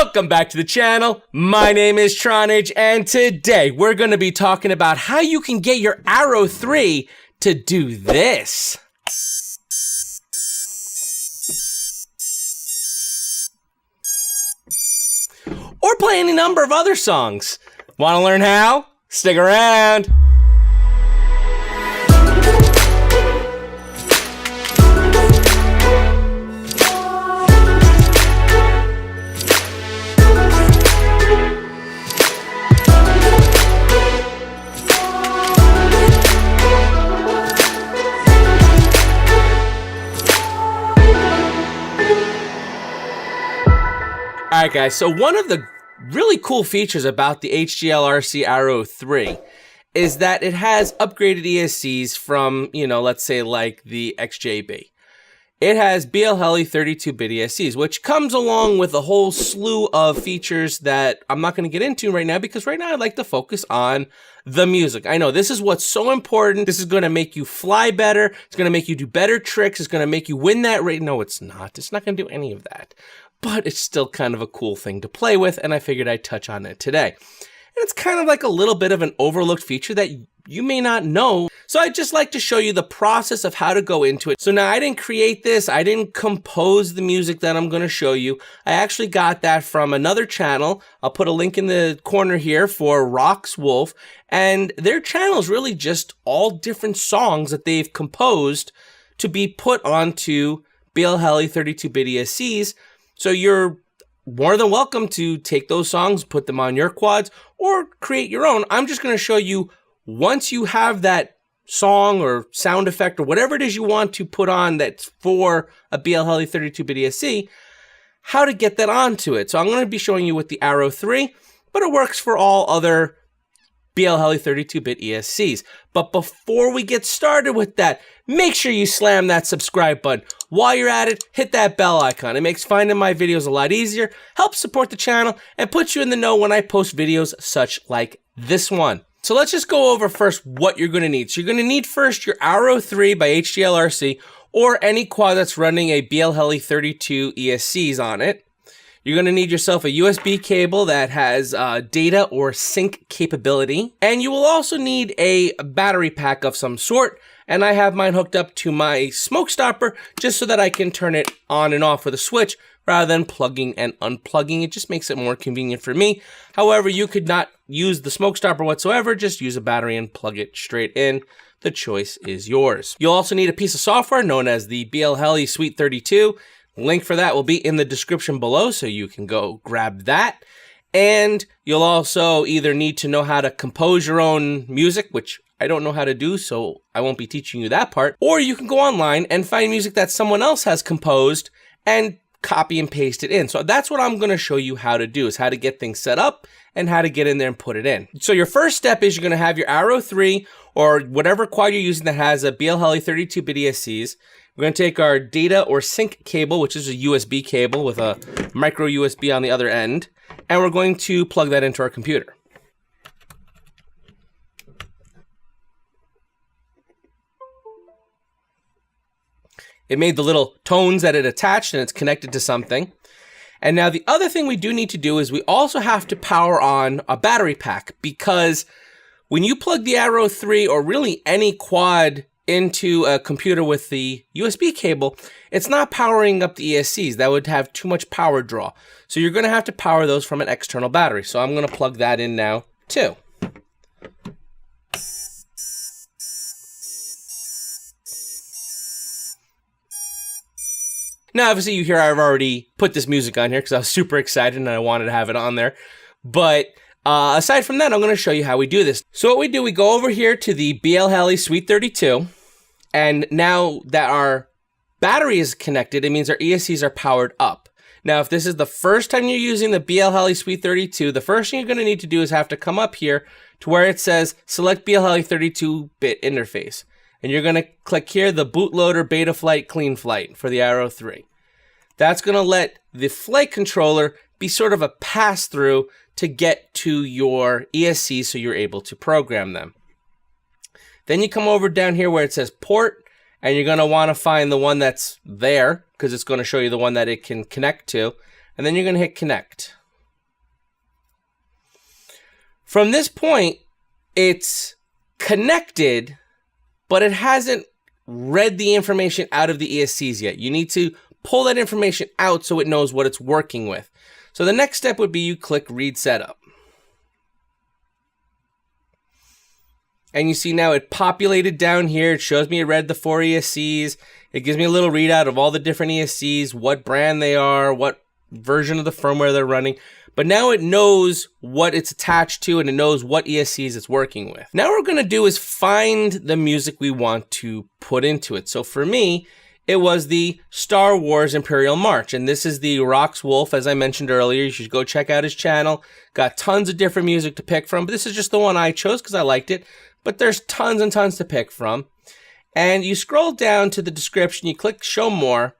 Welcome back to the channel. My name is Tronage, and today we're going to be talking about how you can get your Arrow 3 to do this. Or play any number of other songs. Want to learn how? Stick around. Alright guys, so one of the really cool features about the HGLRC Arrow 3 is that it has upgraded ESCs from, let's say like the XJB. It has BLHeli 32-bit ESCs, which comes along with a whole slew of features that I'm not going to get into right now because right now I'd like to focus on the music. I know this is what's so important. This is going to make you fly better. It's going to make you do better tricks. It's going to make you win that race. No, it's not. It's not going to do any of that. But it's still kind of a cool thing to play with, and I figured I'd touch on it today. And it's kind of like a little bit of an overlooked feature that you may not know. So I'd just like to show you the process of how to go into it. So now I didn't create this. I didn't compose the music that I'm going to show you. I actually got that from another channel. I'll put a link in the corner here for Rox Wolf. And their channel is really just all different songs that they've composed to be put onto BLHeli 32-bit ESCs. So you're more than welcome to take those songs, put them on your quads, or create your own. I'm just going to show you, once you have that song or sound effect or whatever it is you want to put on that's for a BLHeli 32-bit ESC, how to get that onto it. So I'm going to be showing you with the Arrow 3, but it works for all other BLHeli 32-bit ESCs. But before we get started with that, make sure you slam that subscribe button. While you're at it, hit that bell icon. It makes finding my videos a lot easier, helps support the channel, and puts you in the know when I post videos such like this one. So let's just go over first what you're going to need. So you're going to need first your Arrow 3 by HGLRC, or any quad that's running a BLHeli 32 ESCs on it. You're going to need yourself a USB cable that has data or sync capability. And you will also need a battery pack of some sort. And I have mine hooked up to my smoke stopper just so that I can turn it on and off with a switch rather than plugging and unplugging. It just makes it more convenient for me. However, you could not use the smoke stopper whatsoever. Just use a battery and plug it straight in. The choice is yours. You'll also need a piece of software known as the BLHeli Suite 32. Link for that will be in the description below, so you can go grab that. And you'll also either need to know how to compose your own music, which I don't know how to do, so I won't be teaching you that part. Or you can go online and find music that someone else has composed and copy and paste it in. So that's what I'm going to show you how to do, is how to get things set up and how to get in there and put it in. So your first step is you're going to have your Arrow 3 or whatever quad you're using that has a BLHeli 32-bit ESCs. We're going to take our data or sync cable, which is a USB cable with a micro USB on the other end, and we're going to plug that into our computer. It made the little tones that it attached, and it's connected to something. And now the other thing we do need to do is we also have to power on a battery pack, because when you plug the Arrow 3 or really any quad into a computer with the USB cable, it's not powering up the ESCs. That would have too much power draw. So you're going to have to power those from an external battery. So I'm going to plug that in now too. Now, obviously, you hear I've already put this music on here because I was super excited and I wanted to have it on there. But aside from that, I'm going to show you how we do this. So what we do, we go over here to the BLHeli Suite 32. And now that our battery is connected, it means our ESCs are powered up. Now, if this is the first time you're using the BLHeli Suite 32, the first thing you're going to need to do is have to come up here to where it says select BLHeli 32-bit interface. And you're going to click here, the bootloader beta flight clean flight for the Arrow 3. That's going to let the flight controller be sort of a pass-through to get to your ESC so you're able to program them. Then you come over down here where it says port, and you're going to want to find the one that's there because it's going to show you the one that it can connect to. And then you're going to hit connect. From this point, it's connected, but it hasn't read the information out of the ESCs yet. You need to pull that information out so it knows what it's working with. So the next step would be you click Read Setup. And you see now it populated down here. It shows me it read the 4 ESCs. It gives me a little readout of all the different ESCs, what brand they are, what version of the firmware they're running. But now it knows what it's attached to and it knows what ESCs it's working with. Now what we're going to do is find the music we want to put into it. So for me, it was the Star Wars Imperial March. And this is the Rox Wolf, as I mentioned earlier. You should go check out his channel. Got tons of different music to pick from. But this is just the one I chose because I liked it. But there's tons and tons to pick from. And you scroll down to the description. You click Show More.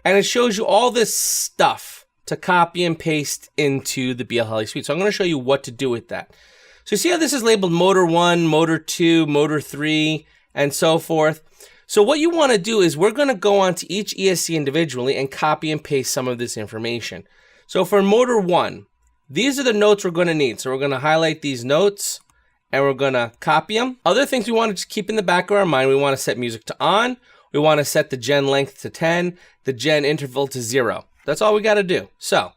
And it shows you all this stuff to copy and paste into the BLHeli suite. So I'm going to show you what to do with that. So you see how this is labeled Motor 1, Motor 2, Motor 3, and so forth. So what you want to do is we're going to go onto each ESC individually and copy and paste some of this information. So for Motor 1, these are the notes we're going to need. So we're going to highlight these notes and we're going to copy them. Other things we want to just keep in the back of our mind, we want to set music to on. We want to set the gen length to 10, the gen interval to 0. That's all we got to do. So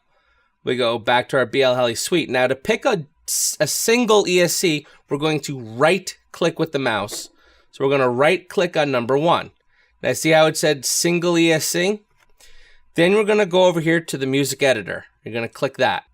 we go back to our BLHeli suite. Now to pick a single ESC, we're going to right click with the mouse. So we're going to right click on number 1. Now see how it said single ESC? Then we're going to go over here to the music editor. You're going to click that.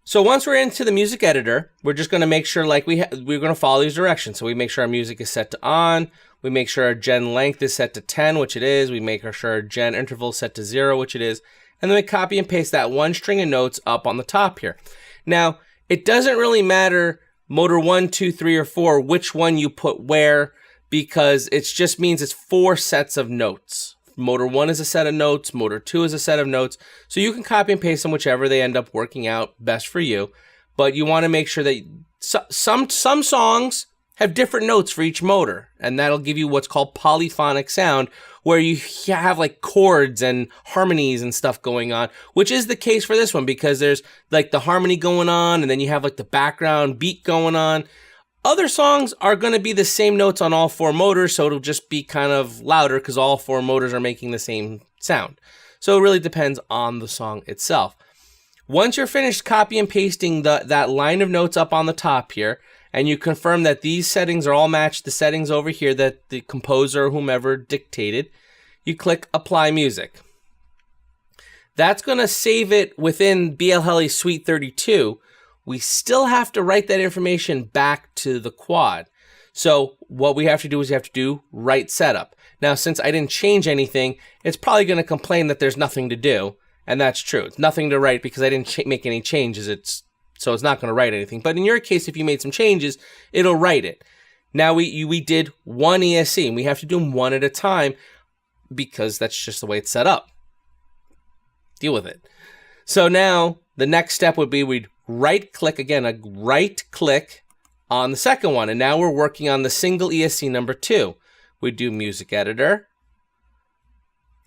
So once we're into the music editor, we're just going to make sure like we're going to follow these directions. So we make sure our music is set to on. We make sure our gen length is set to 10, which it is. We make sure our gen interval is set to 0, which it is. And then we copy and paste that one string of notes up on the top here. Now, it doesn't really matter Motor 1, 2, 3, or 4, which one you put where, because it just means it's 4 sets of notes. Motor 1 is a set of notes, Motor 2 is a set of notes, so you can copy and paste them whichever they end up working out best for you. But you want to make sure that some songs have different notes for each motor, and that'll give you what's called polyphonic sound, where you have like chords and harmonies and stuff going on, which is the case for this one because there's like the harmony going on and then you have like the background beat going on. Other songs are going to be the same notes on all 4 motors, so it'll just be kind of louder because all 4 motors are making the same sound. So it really depends on the song itself. Once you're finished copy and pasting that line of notes up on the top here, and you confirm that these settings are all matched the settings over here that the composer or whomever dictated, you click Apply Music. That's going to save it within BLHeli Suite 32. We still have to write that information back to the quad. So what we have to do is we have to do write setup. Now, since I didn't change anything, it's probably going to complain that there's nothing to do. And that's true. It's nothing to write because I didn't make any changes. So it's not going to write anything. But in your case, if you made some changes, it'll write it. Now we did one ESC, and we have to do them one at a time because that's just the way it's set up. Deal with it. So now the next step would be we'd right click, again, a right click on the second one. And now we're working on the single ESC number 2. We do music editor.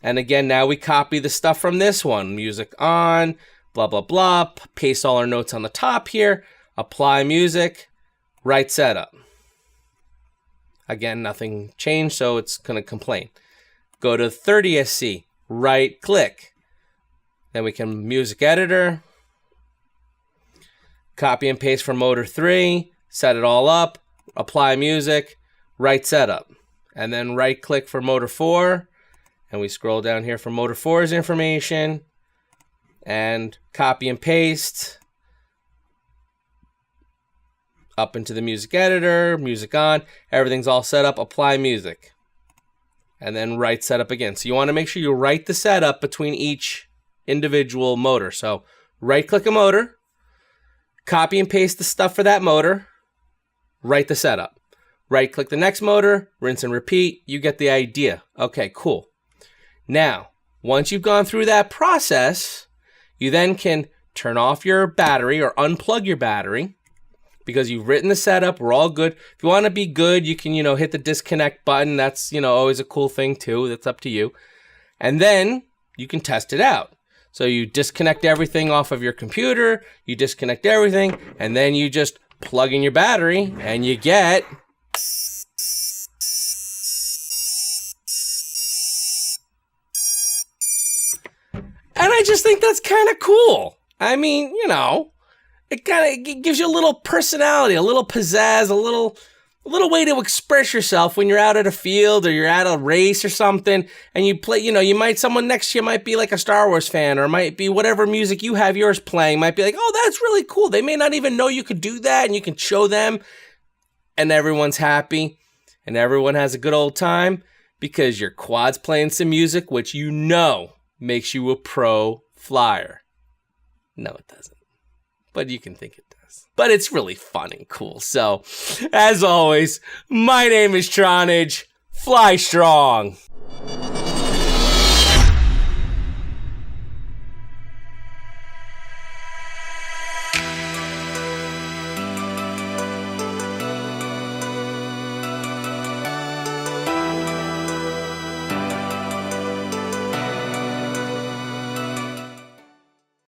And again, now we copy the stuff from this one. Music on, blah, blah, blah. Paste all our notes on the top here. Apply music. Write setup. Again, nothing changed, so it's going to complain. Go to third ESC. Right click. Then we can music editor. Copy and paste from motor 3. Set it all up. Apply music. Write setup. And then right click for motor 4. And we scroll down here for motor 4's information. And copy and paste. Up into the music editor. Music on. Everything's all set up. Apply music. And then write setup again. So you want to make sure you write the setup between each individual motor. So right click a motor. Copy and paste the stuff for that motor. Write the setup. Right click the next motor. Rinse and repeat. You get the idea. Okay, cool. Now, once you've gone through that process, you then can turn off your battery or unplug your battery because you've written the setup. We're all good. If you want to be good, you can, hit the disconnect button. That's, always a cool thing too. That's up to you. And then you can test it out. So you disconnect everything off of your computer, you disconnect everything, and then you just plug in your battery, and you get... And I just think that's kind of cool. I mean, you know, it kind of gives you a little personality, a little pizzazz, a little way to express yourself when you're out at a field or you're at a race or something, and you play, you know, someone next to you might be like a Star Wars fan, or might be whatever music you have yours playing, might be like, oh, that's really cool. They may not even know you could do that, and you can show them, and everyone's happy, and everyone has a good old time, because your quad's playing some music, which you know makes you a pro flyer. No, it doesn't. But you can think it does. But it's really fun and cool. So, as always, my name is Tronage. Fly strong.